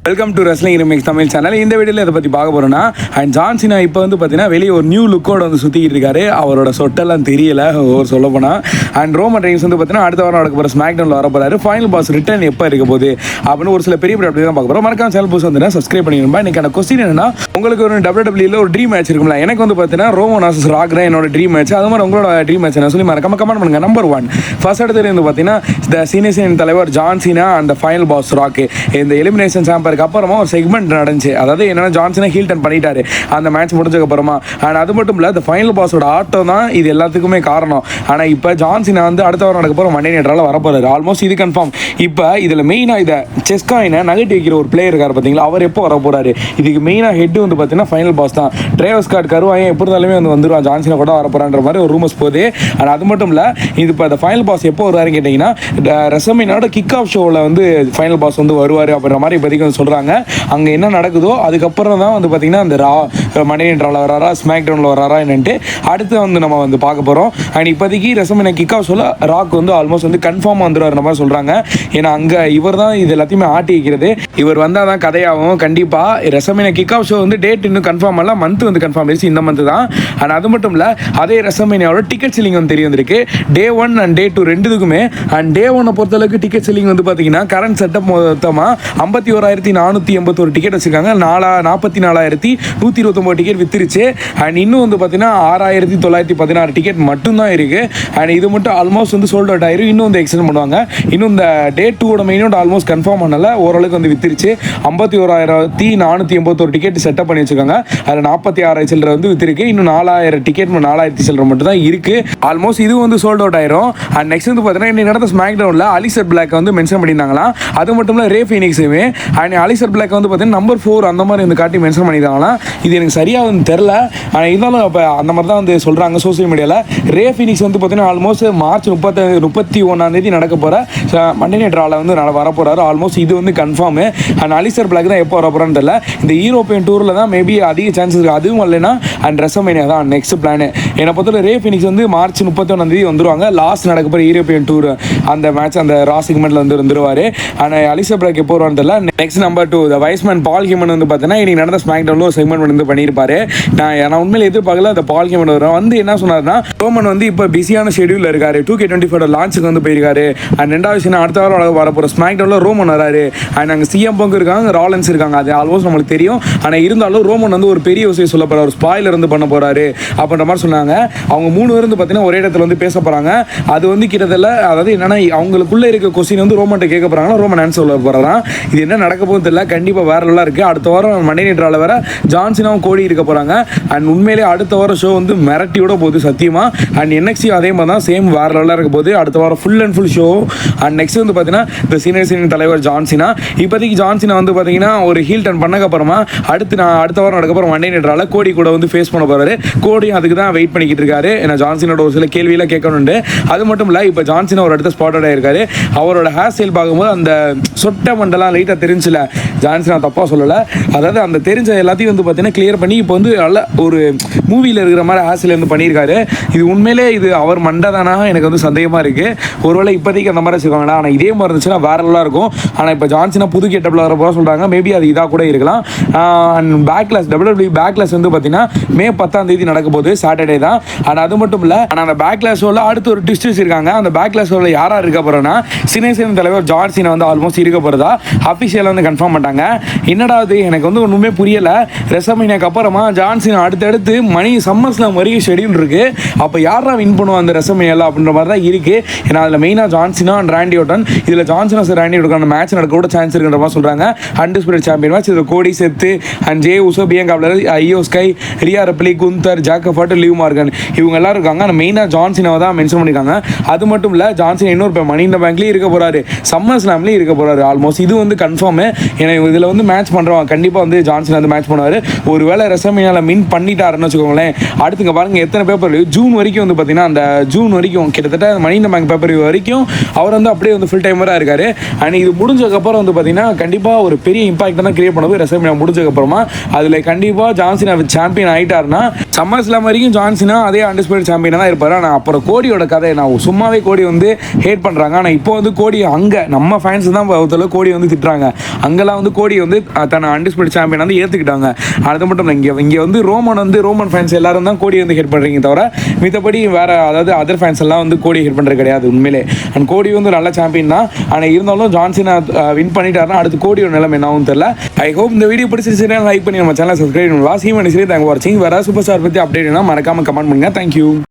Welcome to wrestling remix Tamil channel. இந்த வீடியோவில் இதை பற்றி பார்க்க போகிறோன்னா, அண்ட் ஜான் சீனா இப்போ வந்து பார்த்தீங்கன்னா வெளியே ஒரு நியூ லுக்கோட வந்து சுற்றிக்கிட்டு இருக்காரு. அவரோட சொட்டெல்லாம் தெரியல ஒரு சொல்ல போனால். அண்ட் ரோமன் ரெயின்ஸ் வந்து பார்த்தீங்கன்னா அடுத்த வாரம் நடக்க போகிற ஸ்மாக் டவுனில் வர போகிறாரு. ஃபைனல் பாஸ் ரிட்டர்ன் எப்போ இருக்க போகுது அப்படின்னு ஒரு சில பெரிய அப்படி தான் பார்க்க போகிறோம். மறக்காம சேனல் புதுசு வந்து சப்ஸ்கிரைப் பண்ணிடும்பா. இன்னைக்கான கொஸ்டின் என்னன்னா, உங்களுக்கு ஒரு WWE ஒரு ட்ரீம் மேட்ச் இருக்கும்ல. எனக்கு வந்து பார்த்தீங்கன்னா ரோமன் வர்சஸ் ராக் தான் என்னோட ட்ரீம் மேட்ச். அது மாதிரி உங்களோட ட்ரீம் மேட்ச் என்ன சொல்லி மறக்காம கமெண்ட் பண்ணுங்க. நம்பர் 1 ஃபர்ஸ்ட் இடத்துல வந்து பார்த்தீங்கன்னா இந்த சீனியர் தலைவர் ஜான் சீனா அந்த ஃபைனல் பாஸ் ராக் இந்த எலிமினேஷன் சாம்பருக்கு அப்புறமா ஒரு செக்மெண்ட் நடந்துச்சு. அதாவது என்னன்னா ஜான் சீனா ஹீல் டர்ன் பண்ணிட்டாரு அந்த மேட்ச் முடிஞ்சதுக்கு அப்புறமா. அண்ட் அது மட்டும் இல்லை இந்த ஃபைனல் பாஸோட ஆட்டம் தான் இது எல்லாத்துக்குமே காரணம். ஆனால் இப்போ ஜான் சீனா வந்து அடுத்த வாரம் நடக்க போகிற மண்டே நைட்ரால வரப்போறாரு. ஆல்மோஸ்ட் இது கன்ஃபார்ம். இப்போ இதில் மெயினாக இதை செஸ் காயினை நகட்டி வைக்கிற ஒரு பிளேயர் இருக்கார் பார்த்தீங்களா, அவர் எப்போ வர போறாரு. இதுக்கு மெயினாக ஹெட் வந்து பார்த்தீங்கன்னா ஃபைனல் பாஸ் தான். டிரைவர்ஸ் கார்டு கருவாயன் எப்படி இருந்தாலுமே வந்து வந்துருவான். ஜான் சீனா கூட வரப்போறான்ற மாதிரி ஒரு ரூமர்ஸ் போகுது. அண்ட் அது மட்டும் இல்லை இது இப்போ இந்த ஃபைனல் பாஸ் எப்போ வருவாருன்னு கேட்டிங்கன்னா, ரெசல்மேனியாவோட கிக் ஆஃப் ஷோவில் வந்து ஃபைனல் பாஸ் வந்து வருவார் அப்படின்ற மாதிரி இப்போதைக்கு வந்து சொல்கிறாங்க. அங்கே என்ன நடக்குதோ அதுக்கப்புறம் தான் வந்து பார்த்தீங்கன்னா அந்த மண்டே நைட்ரால வராரா ஸ்மாக் டவுனில் வராரா என்னன்ட்டு அடுத்து வந்து நம்ம வந்து பார்க்க போகிறோம். அண்ட் இப்போதைக்கு ரெசல்மேனியா கிக் ஆஃப் ஷோவில் ராக் வந்து ஆல்மோஸ்ட் வந்து கன்ஃபார்மாக வந்துடுவார் மாதிரி சொல்கிறாங்க. ஏன்னா அங்கே இவர் தான் இது எல்லாத்தையுமே ஆட்டி வைக்கிறது. இவர் வந்தால் தான் கதையாகும். கண்டிப்பாக ரெசல்மேனியா கிக் ஆஃப் ஷோ வந்து டேட் இன்னும் கன்ஃபார்ம் ஆகல, மந்த் வந்து கன்ஃபார்ம் ஆயிடுச்சு, இந்த மந்த் தான். அண்ட் அது மட்டும் இல்லை அதே ரெசல்மேனியாவோட டிக்கெட் செல்லிங் வந்து தெரிய வந்திருக்கு. Day 1 and Day 2 ரெண்டுத்துக்குமே. அண்ட் Day 1 பொறுத்தளவுக்கு டிக்கெட் செல்லிங் வந்து பார்த்தீங்கன்னா கரண்ட் செட்டப் மொத்தமாக 51,481 டிக்கெட் வச்சுருக்காங்க. 44,129 டிக்கெட் வித்துருச்சு. அண்ட் இன்னும் வந்து பார்த்தீங்கன்னா 6,916 டிக்கெட் மட்டும்தான் இருக்குது. அண்ட் இது மட்டும் ஆல்மோஸ்ட் வந்து சோல்ட் அவுட் ஆயிரும். இன்னும் வந்து எக்ஸ்டெண்ட் பண்ணுவாங்க. இன்னும் இந்த Day 2 மெயினோட ஆல்மோஸ்ட் கன்ஃபார்ம் பண்ணல, ஓரளவுக்கு வந்து வித்துருச்சு. 51,481 டிக்கெட் செட்டப் பண்ணி வச்சுருக்காங்க. அதில் 46 சில்லரை வந்து வித்துருக்கு. இன்னும் 4,000 டிக்கெட் 4,000 சில்லரை மட்டும் தான் இருக்குது. ஆல்மோஸ்ட் இது வந்து சோல்ட் அவுட் ஆயிரும். அண்ட் நெக்ஸ்ட் வந்து பார்த்தீங்கன்னா இன்னைக்கு நடந்த ஸ்மாக் டவுனில் அலிசர் பிளாக் வந்து மென்ஷன் பண்ணியிருந்தாங்களாம். அது மட்டும் இல்லை ரே ஃபீனிக்ஸுமே. அண்ட் அலிசர் பிளாக் வந்து பார்த்தீங்கன்னா நம்பர் 4 அந்த மாதிரி வந்து காட்டி மென்ஷன் பண்ணியிருந்தாங்களாம். இது எனக்கு சரியாக வந்து தெரில. ஆனால் இருந்தாலும் இப்போ அந்த மாதிரி தான் வந்து சொல்கிறாங்க சோசியல் மீடியாவில். ரே ஃபீனிக்ஸ் வந்து பார்த்தீங்கன்னா ஆல்மோஸ்ட் மார்ச் 31 நடக்க போகிற மண்டே நைட்ரால வந்து வரப்போகிறாரு. ஆல்மோஸ்ட் இது வந்து கன்ஃபார்மு. அண்ட் அலிசர் பிளாக் தான் எப்போ வரப்போறான்னு தெரியல. இந்த யூரோப்பியன் டூரில் தான் மேபி அதிக சான்சஸ் இருக்குது. அதுவும் இல்லைன்னா அண்ட் ரெசல்மேனியா தான் நெக்ஸ்ட் பிளானு. என்னை பொறுத்தவரை ரே ஃபீனிக்ஸ் வந்து மார்ச் 31 வந்துருவாங்க. லாஸ்ட் நடக்க போகிற யூரோப்பியன் டூர் அந்த மேட்ச் அந்த ரா செக்மெண்ட்டில் வந்து வந்துருவார். ஆனால் அலிசர் பிளாக் எப்போ வருவான்னு தெரியல. நெக்ஸ்ட் நம்பர் 2 த வைஸ்மேன் பால் ஹியூமன் வந்து பார்த்தீங்கன்னா இன்னைக்கு நடந்த ஸ்மாக் டவுனில் ஒரு செக்மெண்ட் வந்து பண்ணியிருப்பாரு. நான் உண்மையில எதிர்பார்க்கல அந்த பால் ஹியூமன் வரும். வந்து என்ன சொன்னார்னா, ரோமன் வந்து இப்போ பிஸியான ஷெடியூலில் இருக்காரு. 2K24 லான்ச்சுக்கு வந்து போயிருக்காரு. அண்ட் ரெண்டாவது விஷயம் அடுத்த வாரம் வரப்போகிற ஸ்மாக் டவுனில் ரோமன் வராரு. அண்ட் அங்கே சிஎம் பங்கு இருக்காங்க, ராலன்ஸ் இருக்காங்க. அது ஆல்மோஸ்ட் நம்மளுக்கு தெரியும். ஆனால் இருந்தாலும் ரோமன் வந்து ஒரு பெரிய விஷயம் சொல்ல போகிறார், ஒரு ஸ்பாயிலர் வந்து பண்ண போகிறாரு அப்படின்ற மாதிரி சொன்னாங்க. அவங்க 3 பேர் வந்து பார்த்தீங்கன்னா ஒரே இடத்துல வந்து பேச போகிறாங்க. அது வந்து கிட்டத்தட்ட அதாவது என்னன்னா அவங்களுக்குள்ளே இருக்க கொஸ்டின் வந்து ரோமன்ட்ட கேட்க போகிறாங்கன்னா ரோமன் ஆன்சர் சொல்ல போகிறாராம். இது என்ன நடக்க போகுது தெரியல. கண்டிப்பாக வேற லெவலாக இருக்குது. அடுத்த வாரம் மண்டே நைட்ரால வேற ஜான் சீனாவும் கோடி இருக்க போகிறாங்க. அண்ட் உண்மையிலே அடுத்த வாரம் ஷோ வந்து மிரட்டியோட போகுது சத்தியமாக. அண்ட் NXT அதே மாதிரி தான் சேம் வேற லெவலாக இருக்க போகுது. அடுத்த வாரம் full and full show. And next வந்து பார்த்தீங்கன்னா இந்த சீனியர் தலைவர் ஜான் சீனா. இப்போதைக்கு ஜான் சீனா வந்து பார்த்தீங்கன்னா ஒரு ஹீல் டர்ன் பண்ணக்கப்புறமா அடுத்த வாரம் நடக்க போகிற மண்டே நைட்ரால கோடி கூட வந்து ஃபேஸ் பண்ண போகிறாரு. கோடி அதுக்கு தான் வெயிட் பண்ணிக்கிட்டு இருக்காரு. ஏன்னா ஜான் சீனோட ஒரு சில கேள்வியெல்லாம் கேட்கணுண்டு. அது மட்டும் இல்லை இப்போ ஜான் சீனா ஒரு இடத்த ஸ்பாட்டட் ஆயிருக்காரு. அவரோட ஹேர் ஸ்டைல் பார்க்கும்போது அந்த சொட்ட மண்டெல்லாம் லைட்டாக தெரிஞ்சில. ஜான் சீனா தப்பாக சொல்லலை. அதாவது அந்த தெரிஞ்ச எல்லாத்தையும் வந்து பார்த்தீங்கன்னா கிளியர் பண்ணி இப்போ வந்து நல்ல ஒரு மூவியில் இருக்கிற மாதிரி ஹேர் ஸ்டைல் வந்து பண்ணியிருக்காரு. இது உண்மையிலே இது அவர் மண்டை தானா எனக்கு வந்து சந்தேகமாக இருக்குது. ஒருவேளை இப்போதைக்கு அந்த மாதிரி வச்சுக்கோங்களா. ஆனால் இதே மாதிரி இருந்துச்சுன்னா வேற லெவலாக இருக்கும். ஆனால் இப்போ ஜான் சீனா புது கெட்டப்பில் வர போக சொல்கிறாங்க. மேபி அது இதாக கூட இருக்கலாம். அண்ட் பேக்லாஸ் WWE பேக்லாஸ் வந்து பார்த்தீங்கன்னா மே 10 நடக்க போகுது. சாட்டர்டே தான். ஆனால் அது மட்டும் இல்லை. ஆனால் அந்த பேக்லாஸ் ஷோவில் அடுத்து ஒரு ட்விஸ்ட் வச்சிருக்காங்க. அந்த பேக்லாஸ் ஷோவில் யாராக இருக்க போகிறோன்னா சீனியர் தலைவர் ஜான் சீனா வந்து ஆல்மோஸ்ட் இருக்க போகிறதா அஃபிஷியலாக வந்து கன்ஃபார்ம் பண்ணிட்டாங்க. என்னடா அது எனக்கு வந்து ஒன்றுமே புரியலை. ரெசல்மேனியாக்கு அப்புறமா ஜான் சீனா அடுத்தடுத்து சம்மர்ஸ்லாம் வரைக்கும் ஷெடியூல் இருக்குது. அப்போ யாரா வின் பண்ணுவோம் அந்த ரெசல்மேனியாவில் அப்படின்ற மாதிரி தான் இருக்குது. ஏன்னா அதில் மெயினாக John Cena and Randy Orton. இதில் John Cena Randy Orton match நடக்க கூட சான்ஸ் இருக்குன்ற மாதிரி சொல்கிறாங்க. Undisputed champion match. இதில் கோடி செத்து and Jey Uso Bianca Belair IYO SKY Rhea Ripley Gunther Jacob Fatu Liv Morgan இவங்க எல்லாரும் இருக்காங்க. ஆனால் மெயினாக ஜான் சீனாவை தான் மென்ஷன் பண்ணியிருக்காங்க. அது மட்டும் இல்லை ஜான் சீனா இன்னொரு மணி இந்த பேங்க்லேயும் இருக்க போகிறாரு, சம்மர் ஸ்லாம்லேயும் இருக்க போகிறாரு. ஆல்மோஸ்ட் இது வந்து கன்ஃபார்மு. ஏன்னா இதில் வந்து மேட்ச் பண்ணுறவங்க கண்டிப்பாக வந்து ஜான் சீனா வந்து மேட்ச் பண்ணுவார். ஒருவேளை ஒருவேளை ரெசல்மேனியாவில் வின் பண்ணிட்டாருன்னு வச்சுக்கோங்களேன், அடுத்துங்க பாருங்கள் எத்தனை பேப்பர் ஜூன் வரைக்கும் வந்து பார்த்தீங்கன்னா அந்த ஜூன் வரைக்கும் கிட்டத்தட்ட மணி இன் தி பேங்க் பேப்பர் வரைக்கும் அவர் வந்து அப்படியே வந்து ஃபுல் டைமராக இருக்கார். அண்ட் இது முடிஞ்சதுக்கப்புறம் வந்து பார்த்தீங்கன்னா கண்டிப்பாக ஒரு பெரிய இம்பாக்ட் தான் கிரியேட் பண்ணது ரெசல்மேனியா முடிஞ்சதுக்கப்புறமா. அதில் கண்டிப்பாக ஜான்சினா சாம்பியன் ஆகிட்டாருன்னா சம்மர் ஸ்லாம் வரைக்கும் ஜான்சினா அதே அன்டிஸ்பியூட்டட் சாம்பியனாக தான் இருப்பார். ஆனால் அப்புறம் கோடியோட கதை நான் சும்மாவே கோடி வந்து ஹேட் பண்ணுறாங்க. ஆனால் இப்போ வந்து கோடி அங்கே நம்ம ஃபேன்ஸ் தான் ஒருத்தளவு கோடி வந்து திட்டுறாங்க. அங்கெல்லாம் வந்து கோடி வந்து தன்னை அன்டிஸ்பியூட்டட் சாம்பியன் வந்து ஏற்றுக்கிட்டாங்க. அது மட்டும் இல்லை, இங்கே வந்து ரோமன் ஃபேன்ஸ் எல்லாரும் தான் கோடி வந்து ஹெட் பண்ணுறீங்க தவிர மித்தபடி வேறு அதாவது அதர் ஃபேன்ஸ் எல்லாம் வந்து கோடி ஹெட் பண்ணுறது கிடையாது உண்மையிலே. அண்ட் கோடி வந்து நல்ல சாம்பியன் தான். ஆனால் இருந்தாலும் ஜான்சினா வின் பண்ணிட்டாருன்னா அடுத்து கோடியோட நிலைமை என்னவும் தெரியல. ஐ ஹோப் இந்த வீடியோ பிடிச்சிருச்சுன்னா லைக் பண்ணி நம்ம சேனல் சப்ஸ்கிரைப் பண்ணி வாசியும். தேங்க் வாட்சிங். வேறு சூப்பர் ஸ்டார் பற்றி அப்டேட்னா மறக்காமல் கமெண்ட் பண்ணுங்கள். தேங்க்யூ.